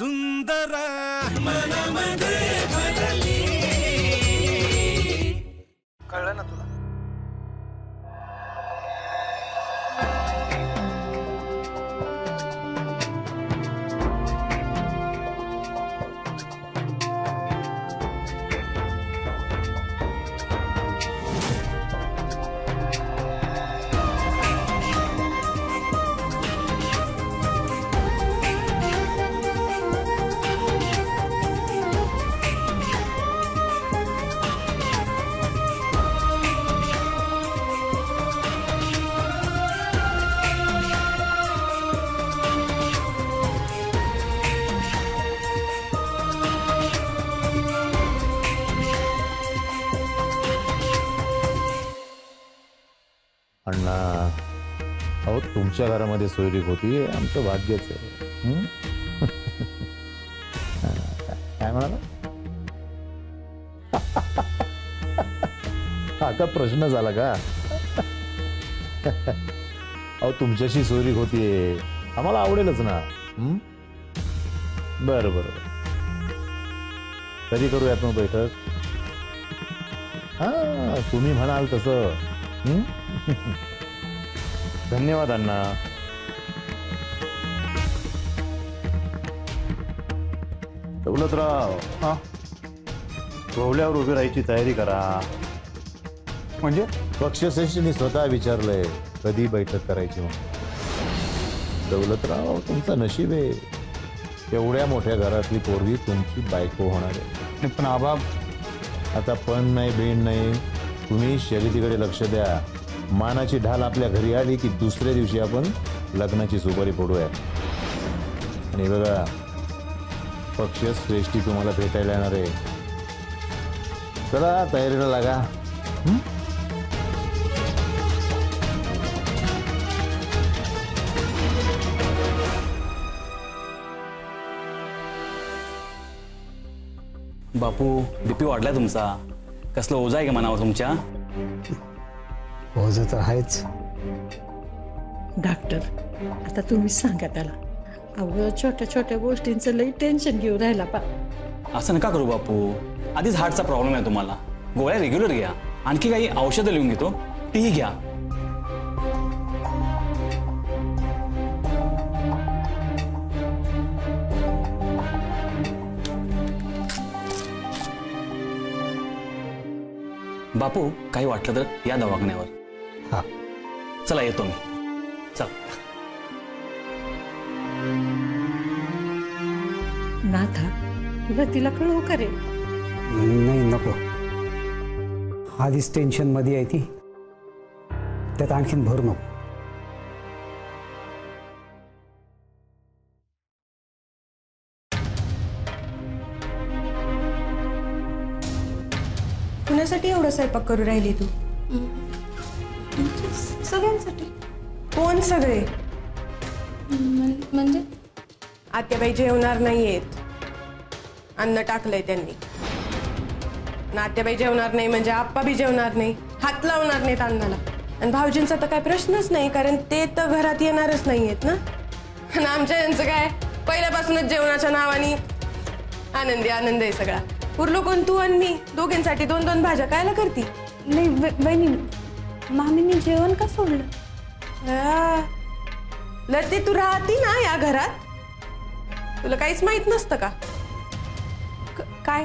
सुंदर मनामध्ये भरली. कळलं ना तुला? अण्णा, अहो तुमच्या घरामध्ये सोयरीक होती, आमचं भाग्यच आहे. काय म्हणाला? हा का प्रश्न झाला का? अहो तुमच्याशी सोयरीक होतीये, आम्हाला आवडेलच ना. बरं बरं, कधी करूयात मग बैठक? हा, तुम्ही म्हणाल तसं. धन्यवाद अण्णा. दौलतराव, हा, रोवल्यावर उभी राहायची तयारी करा. म्हणजे पक्षश्रेष्ठींनी स्वतः विचारलंय कधी बैठक करायची. मग दौलतराव, तुमचं नशीब आहे, एवढ्या मोठ्या घरातली पोरगी तुमची बायको होणार आहे. पण आबा, आता पण नाही, बेण नाही, तुम्ही शर्यतीकडे लक्ष द्या. मानाची ढाल आपल्या घरी आली की दुसऱ्या दिवशी आपण लग्नाची सुपारी फोडूया. आणि बघा, पक्ष श्रेष्ठी तुम्हाला भेटायला येणार आहे. चला तयारीला लागा. बापू, बीपी वाढलाय तुमचा. कसलं ओझं आहे का मनावर तुमच्या? ओझं तर आहेच. डॉक्टर, आता तुम्ही सांगा त्याला. अगं छोट्या छोट्या गोष्टींचं लई टेन्शन घेऊ राहिला पा. असं नका करू बापू. आधीच हार्टचा प्रॉब्लेम आहे तुम्हाला. गोळ्या रेग्युलर घ्या, आणखी काही औषधं लिहून घेतो, तीही घ्या. बापू, काही वाटलं तर या दवाखान्यावर. हा, चला येतो मी. चल. नाथा, तुला तिला कळवू करे? नाही, नको. आधीच टेन्शन मध्ये आहे ती, त्यात आणखीन भरू नको. कुणासाठी एवढा स्वयंपाक करू राहिली तू? सगळ्यांसाठी. कोण सगळे? म्हणजे आत्याबाई जेवणार नाहीयेत, अन्न टाकलंय त्यांनी. आत्याबाई जेवणार नाही म्हणजे आप्पा बी जेवणार नाही, हात लावणार नाहीत अन्नाला. आणि भाऊजींचा तर काय प्रश्नच नाही, कारण ते तर घरात येणारच नाहीयेत ना. आणि आमच्या यांचं काय, पहिल्यापासूनच जेवणाच्या नावाने आनंदी आनंद आहे सगळा. उरलो कोण, तू आणि मी, दोघींसाठी 2-2 भाज्या कायला करती? नाही वहिनी, मामीने जेवण का सोडलं? लते, तू राहती ना या घरात, तुला काहीच माहित नसतं का? काय?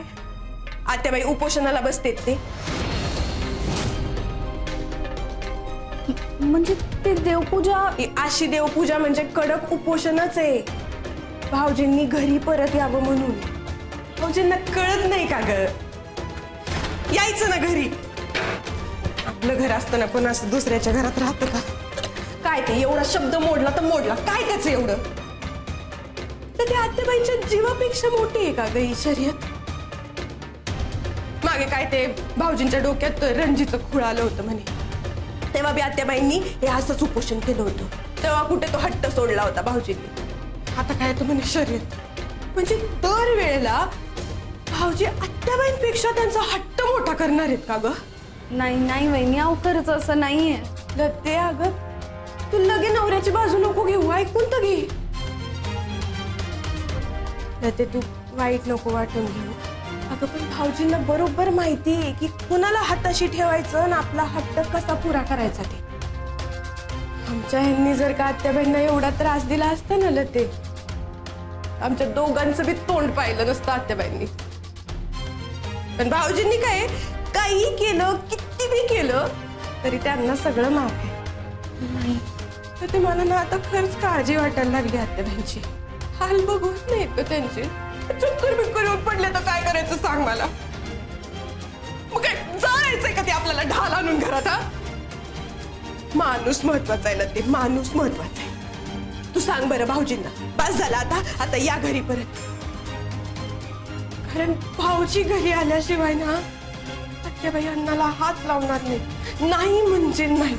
आत्याबाई उपोषणाला बसतेत ते. म्हणजे ते देवपूजा? अशी देवपूजा म्हणजे कडक उपोषणच आहे. भाऊजींनी घरी परत यावं म्हणून. भाऊजींना कळत नाही का ग? यायचं ना घरी. आपलं घर असताना पण असं दुसऱ्याच्या घरात राहतं का? काय ते एवढा शब्द मोडला तर मोडला, काय त्याचं एवढं? तर त्या आत्याबाईंच्या जीवापेक्षा मोठी आहे का ग ही शर्यत? मागे काय ते भाऊजींच्या डोक्यात रणजीचं खूळ आलं होतं म्हणे, तेव्हा बी आत्याबाईंनी हे असंच उपोषण केलं होतं. तेव्हा कुठे तो हट्ट सोडला होता भाऊजींनी. आता काय तो म्हणे शर्यत. म्हणजे दर वेळेला भाऊजी आत्याबाईंपेक्षा त्यांचा हट्ट मोठा करणार आहेत का ग? नाही नाही वहिनी, अहो खरंच असं नाहीये. लते, अगं तू लगे नवऱ्याची बाजू नको घेऊ, ऐकून तर घे. ते तू वाईट नको वाटून घेऊ. अगं पण भाऊजींना बरोबर माहिती आहे की कुणाला हाताशी ठेवायचं आणि आपला हट्ट कसा पुरा करायचा ते. आमच्या ह्यांनी जर का आत्याबाईंना एवढा त्रास दिला असता ना लते, आमच्या दोघांचं बी तोंड पाहिलं नसतं आत्याबाईंनी. पण भाऊजींनी काय काही केलं, किती बी केलं तरी त्यांना सगळं माफ आहे. नाही तर ते मला ना आता खरंच काळजी वाटायला लागली आत्याबाईंची. हाल बघूच नाही तो त्यांचे. चक्कर बिक्कर येऊन पडले तर काय करायचं सांग मला. मग काय जायचंय का ते आपल्याला ढाल आणून घरात? हा माणूस महत्वाचा आहे ना, ते माणूस महत्वाचा आहे. तू सांग बरं भाऊजींना, बस झाला आता या घरी परत. कारण भाऊजी घरी आल्याशिवाय ना आत्याबाई अण्णाला हात लावणार नाही म्हणजे नाही.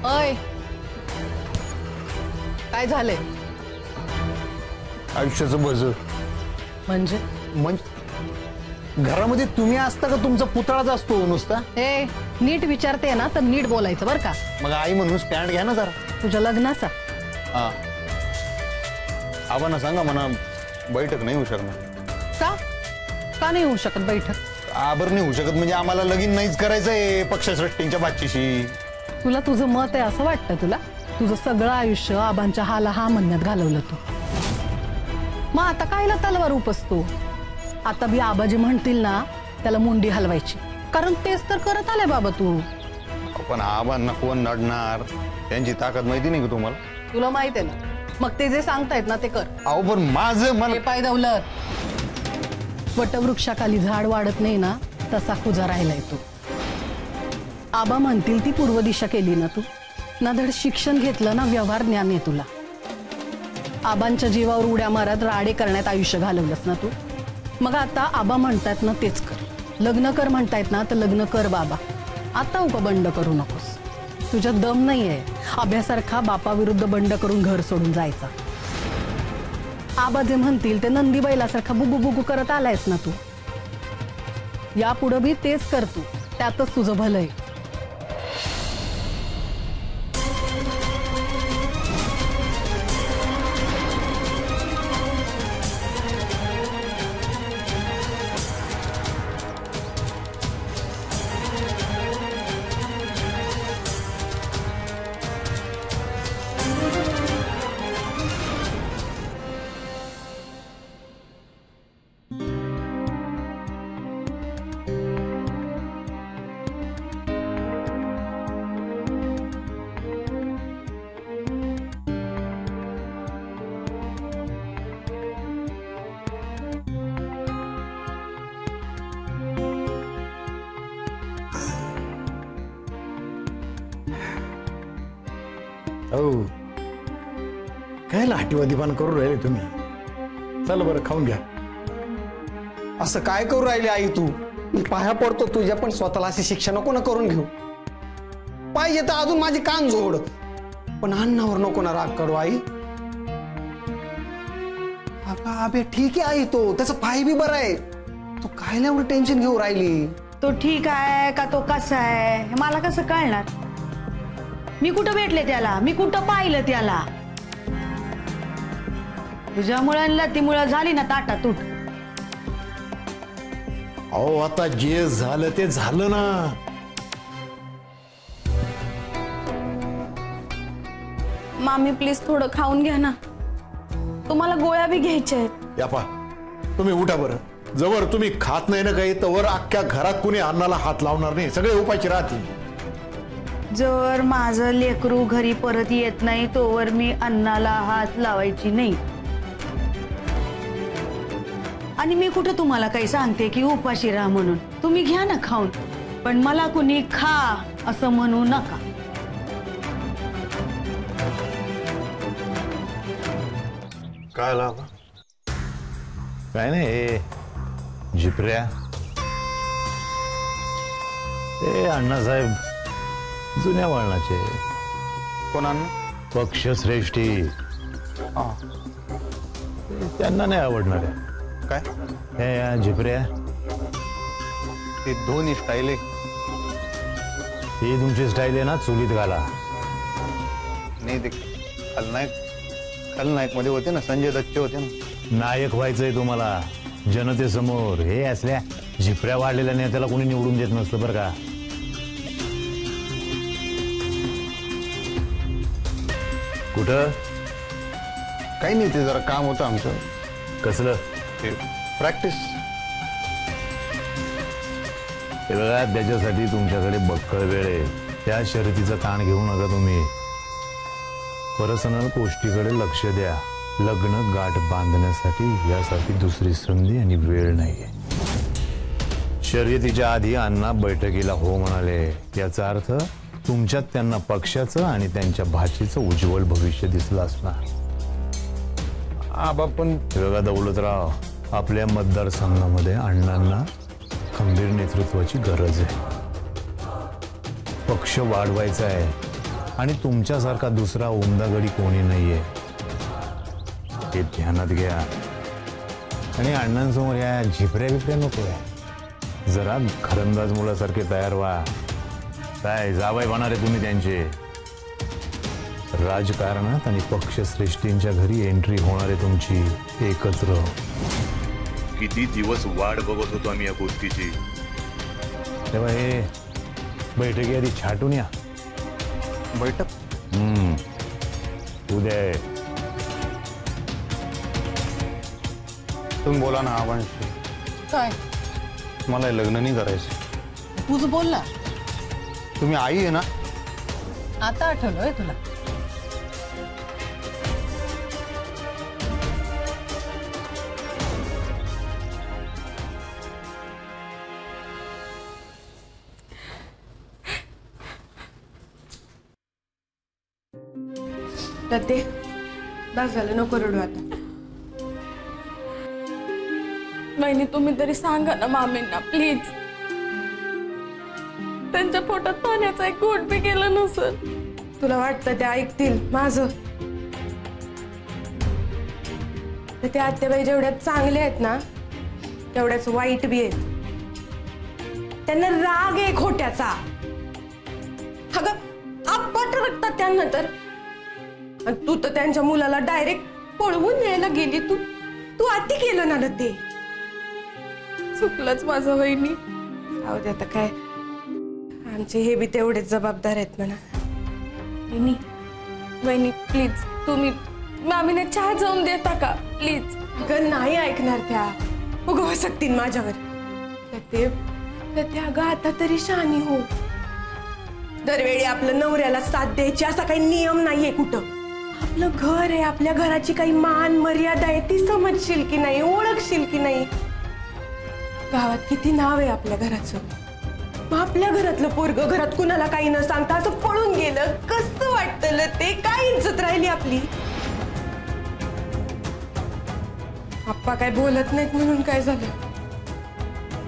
अय काय झालंय? आयुष्याचं बज म्हणजे घरामध्ये तुम्ही असता का तुमचा पुतळाच असतो नुसता? ए नीट विचारते ना तर नीट बोलायचं बरं का. मग आई म्हणून स्टँड घ्या ना जरा. तुझ्या लग्नाचा हा आबांना सांगा म्हणा बैठक नाही होऊ शकणार. का नाही होऊ शकत बैठक? आबर नाही होऊ शकत म्हणजे आम्हाला लगीन नाहीच करायचंय पक्षश्रेष्ठींच्या बादशीशी. तुला तुझं मत आहे असं वाटतं? तुझं सगळं आयुष्य आबांच्या हाला हा म्हणण्यात घालवलं तू. मग आता कायला तलवार उपसतो? आता बी आबाजी म्हणतील ना त्याला मुंडी हलवायची, कारण तेच तर करत आलाय बाबा तू. पण आबांना कोण नडणार? त्यांची ताकद माहिती नाही का तुम्हाला? तुला माहित आहे ना, मग ते जे सांगतायत ना ते कर. अहो पण माझं मन पाय दौलत. वटवृक्षाखाली झाड वाढत नाही ना तसा खुजा राहिलाय तू. आबा म्हणतील ती पूर्व दिशा केली ना तू, ना धड शिक्षण घेतलं ना व्यवहार ज्ञान आहे तुला. आबांच्या जीवावर उड्या मारत राडे करण्यात आयुष्य घालवलंस ना तू. मग आता आबा म्हणतात ना तेच कर. लग्न कर म्हणतायत ना तर लग्न कर बाबा. आता उगा बंड करू नकोस. तुझ्यात दम नाहीये अभ्यासारखा बापाविरुद्ध बंड करून घर सोडून जायचा. आबा जे म्हणतील ते नंदी बैलासारखा बुगू बुगू करत आलायस ना तू. यापुढे बी तेच कर तू, त्यातच तुझं भलं आहे. हो काय लाटीवादीपण करू राहिले तुम्ही? चल बरं खाऊन घ्या. असं काय करू राहिली आई तू? मी पाया पडतो तुझ्या, पण स्वतःला अशी शिक्षा नको ना करून घेऊ. पाहिजे तर अजून माझी कान जोड, पण अन्नावर नको ना राग करू आई. अबे ठीक आहे आई, तो त्याचा पाय बी बरा आहे. तू काय एवढं टेन्शन घेऊ राहिली? तो ठीक आहे का तो कसा आहे मला कसं कळणार? मी कुठं भेटले त्याला? मी कुठं पाहिलं त्याला? तुझ्या मुळांना ती मुळं झाली ना ताटातूट. अहो आता जे झालं ते झालं ना. मामी प्लीज थोडं खाऊन घ्या ना, तुम्हाला गोळ्या बी घ्यायच्या आहेत. यापा तुम्ही उठा बरं. जवळ तुम्ही खात नाही ना काही तवर अख्ख्या घरात कुणी अन्नाला हात लावणार नाही. सगळे उपायचे राहतील. जर माझं लेकरू घरी परत येत नाही तोवर मी अन्नाला हात लावायची नाही. आणि मी कुठं तुम्हाला काही सांगते की उपाशी राहा म्हणून. तुम्ही घ्या ना खाऊन, पण मला कुणी खा असं म्हणू नका. काय लावा काय नाही हे झिपऱ्या हे अण्णासाहेब जुन्या वळणाचे. कोणाला? पक्षश्रेष्ठी. त्यांना नाही आवडणार आहे. काय हे या झिपऱ्या ते दोन्ही स्टाईल आहे. ही तुमची स्टाईल आहे ना, चुलीत घाला. नाही ते खलनायक मध्ये होते ना, संजय दत्तचे होते ना. नायक व्हायचंय तुम्हाला जनतेसमोर. हे असल्या झिपऱ्या वाढलेल्या नेत्याला कोणी निवडून देत नसतं बरं का. कुठं? काही नाही, ते जरा काम होतं आमचं. कसलं? प्रॅक्टिस. हे बघा, त्याच्यासाठी तुमच्याकडे बक्कळ वेळ आहे. त्या शर्यतीचा ताण घेऊ नका तुम्ही. पर्सनल गोष्टीकडे लक्ष द्या. लग्न गाठ बांधण्यासाठी यासाठी दुसरी संधी आणि वेळ नाहीये. शर्यतीच्या आधी अण्णा बैठकीला हो म्हणाले. याचा अर्थ तुमच्यात त्यांना पक्षाचं आणि त्यांच्या भाचीचं उज्ज्वल भविष्य दिसलं असणार. आबा पण बघा दौलतराव, आपल्या मतदारसंघामध्ये अण्णांना खंबीर नेतृत्वाची गरज आहे. पक्ष वाढवायचा आहे आणि तुमच्यासारखा दुसरा उमदागडी कोणी नाहीये. हे ध्यानात घ्या. आणि अण्णांसमोर या झिपऱ्या बिपऱ्या नको आहे. जरा खरंदाज मुलासारखे तयार व्हा. काय जावई होणार आहे तुम्ही त्यांचे. राजकारणात आणि पक्षश्रेष्ठींच्या घरी एंट्री होणार आहे तुमची एकत्र. किती दिवस वाट बघत होतो आम्ही या गोष्टीची. तेव्हा हे बैठकी आधी छाटून या. बैठक उद्या आहे. तुम्ही बोला ना आबांशी. काय? मला हे लग्न नाही करायचं. तूच बोल ना. तुम्ही आई आहे ना. आता आठवलंय तुला. दत्ते, बस झालं, नको रडू आता. वहिनी तुम्ही तरी सांगा ना मामींना प्लीज. त्यांच्या पोटात पाण्याचा एक घोट बी गेलं नसेल. तुला वाटतं ते ऐकतील माझं? तर त्या आत्याबाई जेवढ्या चांगल्या आहेत ना, तेवढ्याच वाईट बी आहेत. त्यांना राग आहे खोट्याचा. अगं आपट रक्तात त्यांना तर. आणि तू तर त्यांच्या मुलाला डायरेक्ट पळवून न्यायला गेली. तू अति केलं ना ते. चुकलंच माझं वहिनी. जाऊ दे आता काय, आमचे हे बी तेवढेच जबाबदार आहेत म्हणा. वहिनी वहिनी प्लीज तुम्ही मामीने चहा जाऊन देता का प्लीज. अगं नाही ऐकणार त्या. उगवा सकतील माझ्यावर. ते अगं आता तरी शहाणी हो. दरवेळी आपलं नवऱ्याला साथ द्यायची असा काही नियम नाहीये कुठं. आपलं घर आहे, आपल्या घराची काही मान मर्यादा आहे ती समजशील की नाही, ओळखशील की नाही. गावात किती नाव आहे आपल्या घराचं. मग आपल्या घरातलं पोरग घरात कुणाला काही न सांगता असं पळून गेलं, कसं वाटतं ते. काय इज्जत राहिली आपली. आप्पा काय बोलत नाहीत म्हणून काय झालं.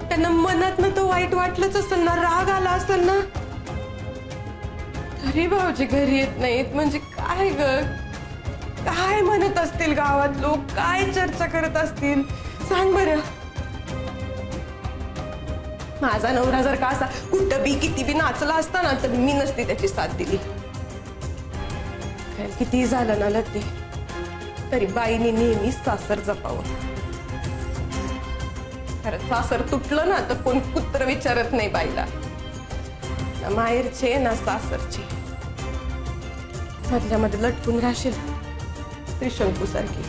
त्यांना मनात ना तो वाईट वाटलंच असेल ना, राग आला असेल ना. तरी भाऊजी घरी येत नाहीत म्हणजे काय ग. काय म्हणत असतील गावात लोक, काय चर्चा करत असतील सांग बरं. माझा नवरा जर का असा कुठं बी किती बी नाचला असता ना, तर मी नसती त्याची साथ दिली. किती झालं ना लते, तरी बाईने नेहमी सासर जपावं. खरं सासर तुटलं ना तर कोण कुत्र विचारत नाही बाईला. ना माहेरचे ना सासरचे. मधल्या मध्ये लटकून राहशील त्रिशंकू सारखी.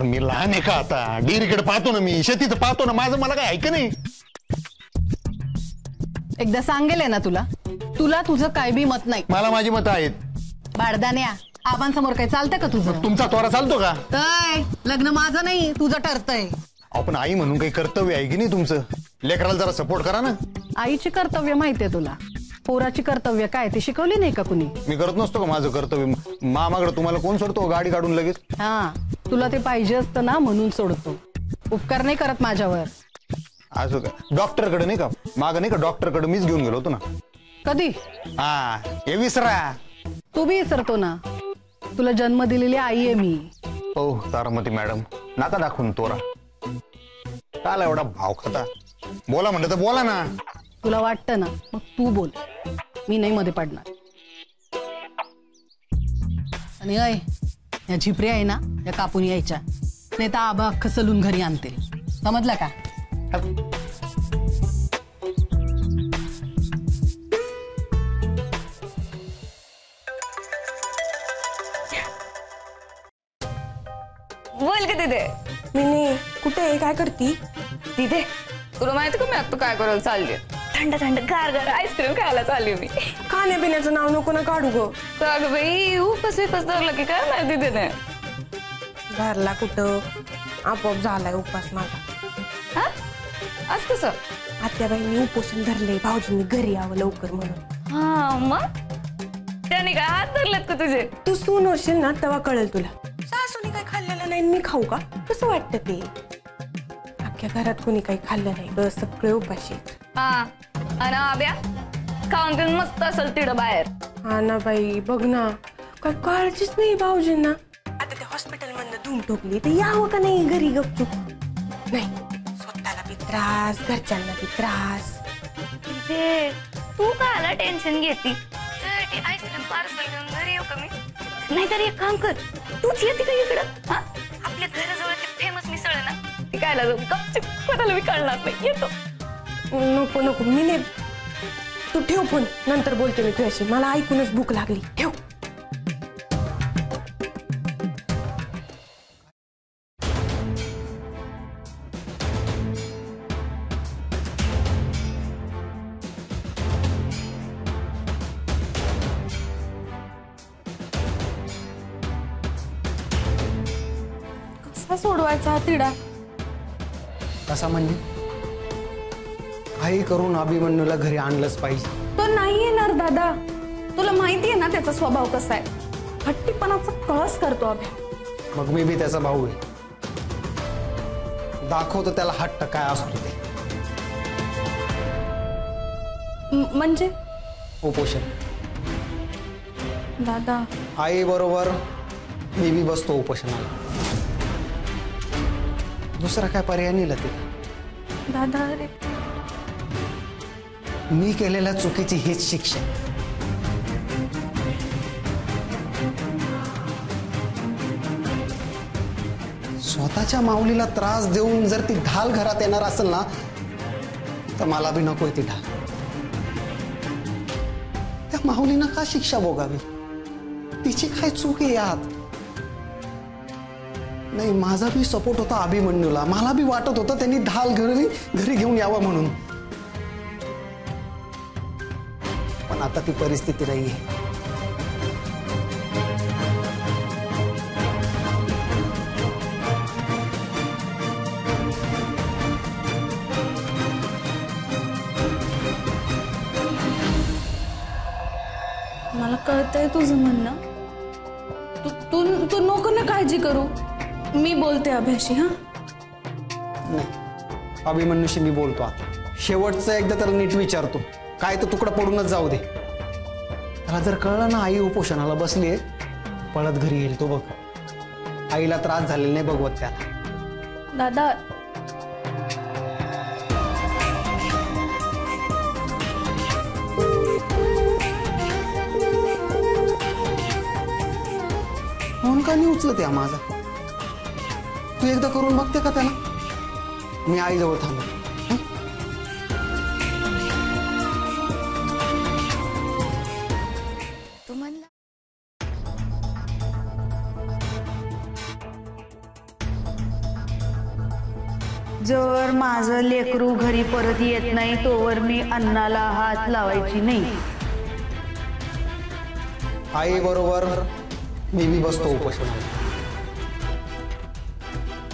मी लहान आहे का आता. डिरीकडे पाहतो ना मी, शेतीचं पाहतो ना. माझं मला काय ऐक नाही. एकदा सांगेल ना तुला. तुला तुझं काय बी मत नाही. मला माझी मतं आहेत. बाळदान्या, आबांसमोर काही चालतंय का तुझं? तुमचा तोरा चालतो का? लग्न माझं नाही तुझं ठरतंय. आपण आई म्हणून काही कर्तव्य आहे की नाही तुमचं. लेकराला जरा सपोर्ट करा ना. आईची कर्तव्य माहितीये तुला, पोराची कर्तव्य काय ते शिकवली नाही का कुणी? मी करत नसतो का माझं कर्तव्य? मामाकडे तुम्हाला कोण सोडतो गाडी काढून लगेच? हा, तुला ते पाहिजे असतं ना म्हणून सोडतो. उपकार नाही करत माझ्यावर. असं का? डॉक्टरकडे नाही का माग नाही का डॉक्टरकडे मीच घेऊन गेलो होतो ना. कधी? हा, हे विसरा. तू बी विसरतो ना, तुला जन्म दिलेली आई आहे मी. हो तारामती मॅडम, नाका दाखवून तोरा. काल एवढा भाव खाता? बोला म्हणलं तर बोला ना. तुला वाटतं ना, मग तू बोल, मी नाही मध्ये पडणार. आणि अय, या झिपऱ्या आहे ना, या कापून यायच्या, नाही तर आबा अख्खं सलून घरी आणतील. समजलं का? बोल की तिथे. मी कुठे आहे? काय करती तिथे? तुला माहिती का मी आता काय करायला चालली? थंड थंड गार गार आईस्क्रीम खायला चालली मी. खाण्यापिण्याचं नाव नको ना काढू गं. का ग बाई, उपास धरलं की काय माहिती तिथे? घरला कुठं, आपोआप झालाय उपास माझा. हा, आज कसं? आत्याबाईंनी उपोषण धरले, भाऊजींनी घरी यावं लवकर म्हणून. हा, मग त्याने काय हात धरलेत का तुझे? तू सून होशील ना तेव्हा कळेल तुला. सासूनी काय खाल्लेलं नाही, मी खाऊ का? कसं वाटतं ते? अख्ख्या घरात कोणी काही खाल्लं नाही ग, सगळे उपाशी. हा, आणि आब्या खाऊन पिऊन मस्त असेल तिकडं बाहेर. हा ना बाई, बघ ना, काय काळजीच नाही भाऊजींना. आता ते हॉस्पिटल मधनं धूम ठोकली तर यावं का नाही घरी गपचूप? नाही, स्वतःला बी त्रास, घरच्यांना बी त्रास. तिथे तू काला टेन्शन घेती? आईस्क्रीम पार्सल घेऊन घरी येऊ का मी? नाहीतर एक काम कर, तूच येते का इकडं? हा, आपल्या घराजवळ ते फेमस मिसळ आहे ना, ती खायला जाऊ. गपचूप, कोणाला मी कळणार नाही. येतो. नको नको, मी नाही. तू ठेव फोन, नंतर बोलते मी तुझ्याशी. मला ऐकूनच भूक लागली. ठेव. कसा सोडवायचा हा तिडा? कसा म्हणजे? काही करून अभिमन्यूला घरी आणलंच पाहिजे. तो नाही येणार दादा, तुला माहिती आहे ना त्याचा स्वभाव कसा आहे. हट्टीपणाचा कळस करतो अभ्या. मग मी बी त्याचा भाऊ आहे, दाखवतो त्याला हट्ट काय असतो ते. म्हणजे? उपोषण. दादा, आई बरोबर मी बी बसतो उपोषणाला. दुसरा काय पर्याय नाही ते. दादा अरे, मी केलेल्या चुकीची हेच शिक्षा. स्वतःच्या माऊलीला त्रास देऊन जर ती ढाल घरात येणार असेल ना, तर मला बी नकोय ती ढाल. त्या माऊलीनं का शिक्षा भोगावी? तिची काय चूक आहे यात? नाही, माझा बी सपोर्ट होता अभिमन्यूला. मला बी वाटत होतं त्यांनी ढाल घरी घेऊन यावं म्हणून. पण आता ती परिस्थिती नाहीये. मला कळतंय तुझं म्हणणं. तू नको ना काळजी करू, मी बोलते अभ्याशी. हा नाही, अभिमन्यूशी मी बोलतो आता. शेवटचं एकदा त्याला नीट विचारतो, काय तर तुकडा पडूनच जाऊ दे. त्याला जर कळलं ना आई उपोषणाला बसलीये, पळत घरी येईल तो. बघ, आईला त्रास झालेला नाही बघवत त्याला. दादा, फोन का नाही उचलत या माझा? तू एकदा करून बघते का त्याला? मी आईजवळ थांबलो. जर माझं लेकरू घरी परत येत नाही तोवर मी अन्नाला हात लावायची नाही. आई बरोबर मी बी बसतो उपोषणाला.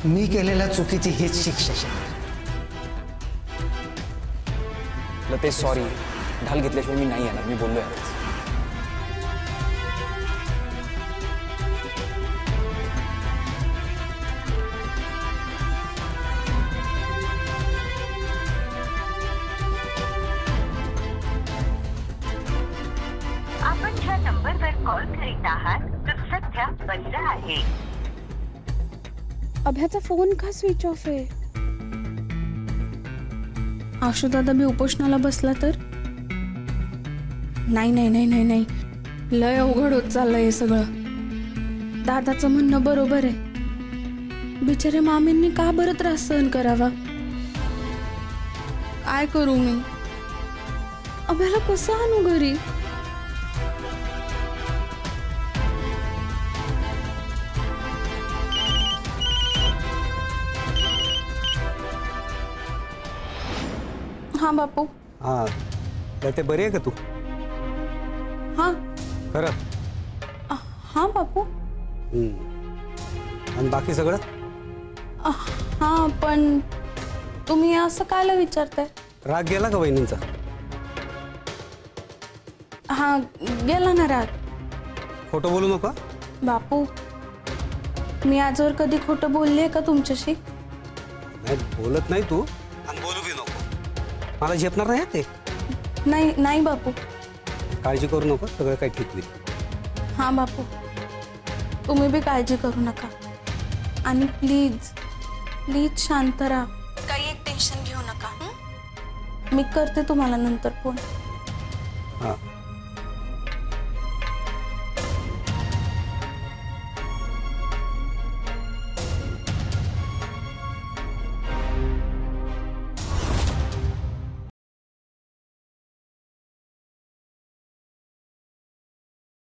मी केलेल्या चुकीची हेच शिक्षा. लते सॉरी, ढाल घेतल्याशिवाय मी नाही येणार, मी बोललोय आधीच. आपण ज्या नंबरवर कॉल करीत आहात तो सध्या बंद आहे. अभ्याचा फोन का स्विच ऑफ आहे? आशू दादा बी उपोषणाला बसला तर? नाही नाही नाही नाही नाही, लय अवघड होत चाललंय हे सगळं. दादाचं म्हणणं बरोबर आहे. बिचारे मामींनी का बरं त्रास सहन करावा? काय करू मी? अभ्याला कसं आणू घरी? हाँ बापू. हा ते बरी आहे का तू? हाँ खरं? हाँ बापू. आणि बाकी सगळं? हाँ, पण तुम्ही असं कायला विचारताय? राग गेला का बहिणींचा? हाँ गेला ना राग. खोटं बोलू नका बापू. मी आजवर कधी खोटं बोलले का तुमच्याशी? नाही बोलत नाही तू, आणि बोलू बी नको. मला झेपणार नाही ते. नाही नाही बापू. काळजी करू नको, सगळं काही ठीक होईल. हाँ बापू, तुम्ही बी काळजी करू नका. आणि प्लीज प्लीज शांत राहा, काही एक टेन्शन घेऊ नका. मी करते तुम्हाला नंतर फोन. हां